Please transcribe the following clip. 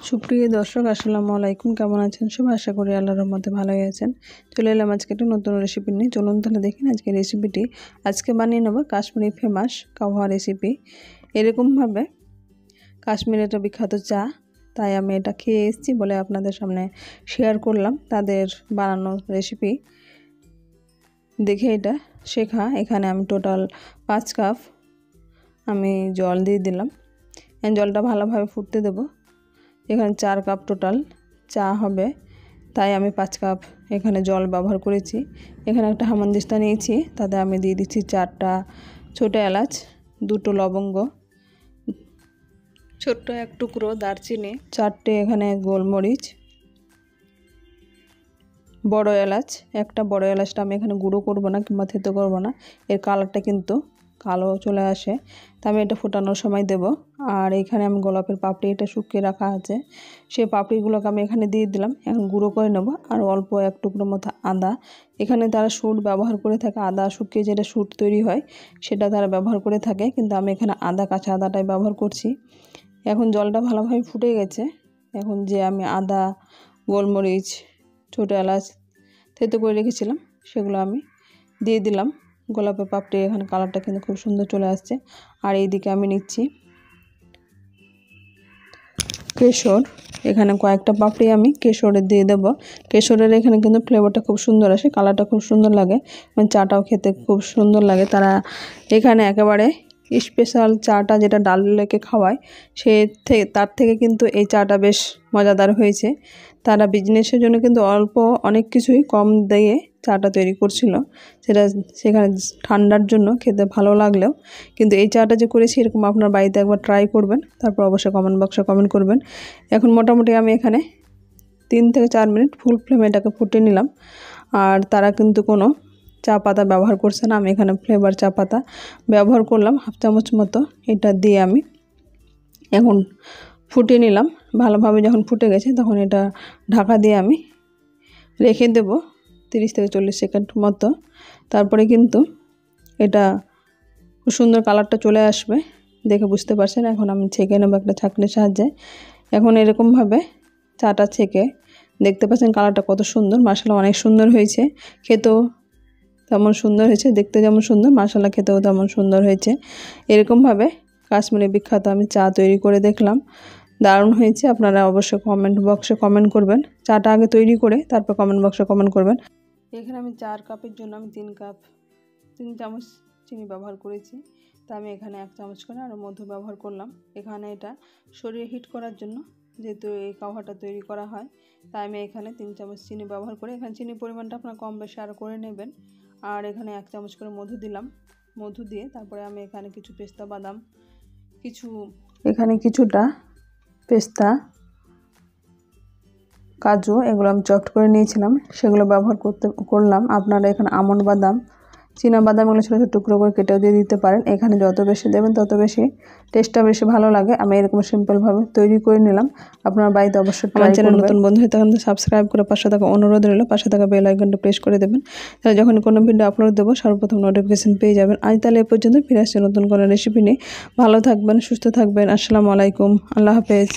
সুপ্রিয় দর্শক, আসসালামু আলাইকুম। কেমন আছেন সবাই? আশা করি আল্লাহর রহমতে ভালোই আছেন। চলে এলাম আজকে একটা নতুন রেসিপি নিয়ে। চলুন তাহলে দেখেন আজকে রেসিপিটি। আজকে বানিয়ে নেব কাশ্মীরি ফেমাস কাওয়া রেসিপি। এরকমভাবে কাশ্মীরের একটা বিখ্যাত চা, তাই আমি এটা খেয়ে এসেছি বলে আপনাদের সামনে শেয়ার করলাম। তাদের বানানো রেসিপি দেখে এটা শেখা। এখানে আমি টোটাল 5 কাপ আমি জল দিয়ে দিলাম। জলটা ভালোভাবে ফুটতে দেবো। এখানে 4 কাপ টোটাল চা হবে, তাই আমি 5 কাপ এখানে জল ব্যবহার করেছি। এখানে একটা হামানদিস্তা নিয়েছি, তাতে আমি দিয়ে দিচ্ছি 4টা ছোটো এলাচ, 2টো লবঙ্গ, ছোট্ট 1 টুকরো দারচিনি, 4টে এখানে গোলমরিচ, বড় এলাচ একটা। বড় এলাচটা আমি এখানে গুঁড়ো করব না কিংবা থেতো করব না, এর কালারটা কিন্তু কালো চলে আসে, তা আমি এটা ফোটানোর সময় দেব। আর এখানে আমি গোলাপের পাপড়ি এটা শুকিয়ে রাখা আছে, সেই পাপড়িগুলোকে আমি এখানে দিয়ে দিলাম। এখন গুঁড়ো করে নেব। আর অল্প 1 টুকরো মতো আদা, এখানে তারা শুঁট ব্যবহার করে থাকে। আদা শুকিয়ে যেটা শুঁট তৈরি হয় সেটা তারা ব্যবহার করে থাকে, কিন্তু আমি এখানে কাঁচা আদাটাই ব্যবহার করছি। এখন জলটা ভালোভাবে ফুটে গেছে। এখন যে আমি আদা, গোলমরিচ, ছোটো এলাচ থেতো করে রেখেছিলাম সেগুলো আমি দিয়ে দিলাম। গোলাপের পাপড়ি এখানে কালারটা কিন্তু খুব সুন্দর চলে আসছে। আর এইদিকে আমি নিচ্ছি কেশর, এখানে কয়েকটা পাপড়ি আমি কেশরের দিয়ে দেব। কেশরের এখানে কিন্তু ফ্লেভারটা খুব সুন্দর আসে, কালারটা খুব সুন্দর লাগে, চাটাও খেতে খুব সুন্দর লাগে। তারা এখানে একেবারে স্পেশাল চাটা যেটা ডাল লেকে খাওয়ায় তার থেকে কিন্তু এই চাটা বেশ মজাদার হয়েছে। তারা বিজনেসের জন্য কিন্তু অনেক কিছুই কম দিয়ে চাটা তৈরি করছিল, সেখানে ঠান্ডার জন্য খেতে ভালো লাগলেও কিন্তু এই চাটা যে করেছি এরকম আপনার বাড়িতে একবার ট্রাই করবেন, তারপর অবশ্যই কমেন্ট বক্সে কমেন্ট করবেন। এখন মোটামুটি আমি এখানে 3 থেকে 4 মিনিট ফুল ফ্লেমে এটাকে ফুটিয়ে নিলাম। আর তারা কিন্তু কোনো চা পাতা ব্যবহার করছে না, আমি এখানে ফ্লেভার চা পাতা ব্যবহার করলাম 1/2 চামচ মতো। এটা দিয়ে আমি এখন ফুটিয়ে নিলাম ভালোভাবে। যখন ফুটে গেছে তখন এটা ঢাকা দিয়ে আমি রেখে দেব 30 থেকে 40 সেকেন্ড মতো। তারপরে কিন্তু এটা খুব সুন্দর কালারটা চলে আসবে, দেখে বুঝতে পারছেন। এখন আমি ছেঁকে নেব একটা ছাঁকনির সাহায্যে। এখন এরকমভাবে চাটা ছেঁকে দেখতে পাচ্ছেন কালারটা কত সুন্দর। মাশাআল্লাহ অনেক সুন্দর হয়েছে, খেতেও তেমন সুন্দর হয়েছে, দেখতে যেমন সুন্দর মাশাআল্লাহ খেতেও তেমন সুন্দর হয়েছে। এরকমভাবে কাশ্মীরি বিখ্যাত আমি চা তৈরি করে দেখলাম, দারুণ হয়েছে। আপনারা অবশ্যই কমেন্ট বক্সে কমেন্ট করবেন। চাটা আগে তৈরি করে তারপর কমেন্ট বক্সে কমেন্ট করবেন। এখানে আমি 4 কাপের জন্য আমি 3 চামচ চিনি ব্যবহার করেছি, তা আমি এখানে 1 চামচ করে আরও মধু ব্যবহার করলাম। এখানে এটা শরীরে হিট করার জন্য, যেহেতু এই কাওয়াটা তৈরি করা হয়, তাই আমি এখানে 3 চামচ চিনি ব্যবহার করে, এখানে চিনির পরিমাণটা আপনার কম বেশি আরও করে নেবেন। আর এখানে 1 চামচ করে মধু দিলাম। মধু দিয়ে তারপরে আমি এখানে কিছু পেস্তা বাদাম, কিছুটা পেস্তা, কাজু, এগুলো আমি চপড করে নিয়েছিলাম, সেগুলো ব্যবহার করলাম। আপনারা এখানে আমন্ড বাদাম, চীনা বাদাম এগুলো ছোটো ছোটো টুকরো করে কেটেও দিয়ে দিতে পারেন। এখানে যত বেশি দেবেন তত বেশি টেস্টটা বেশি ভালো লাগে। আমি এরকম সিম্পলভাবে তৈরি করে নিলাম। আপনার বাড়িতে অবশ্যই আমার চ্যানেল নতুন বন্ধু হয়ে তখন সাবস্ক্রাইব করে পাশে থাকা অনুরোধ রইল, পাশে থাকা বেল আইকনটা প্রেস করে দেবেন, তাহলে যখন কোনো ভিডিও আপলোড দেবো সর্বপ্রথম নোটিফিকেশন পেয়ে যাবেন। আজ তাহলে এ পর্যন্ত, ফিরে আসছি নতুন কোনো রেসিপি নিয়ে। ভালো থাকবেন, সুস্থ থাকবেন। আসসালামু আলাইকুম, আল্লাহ হাফেজ।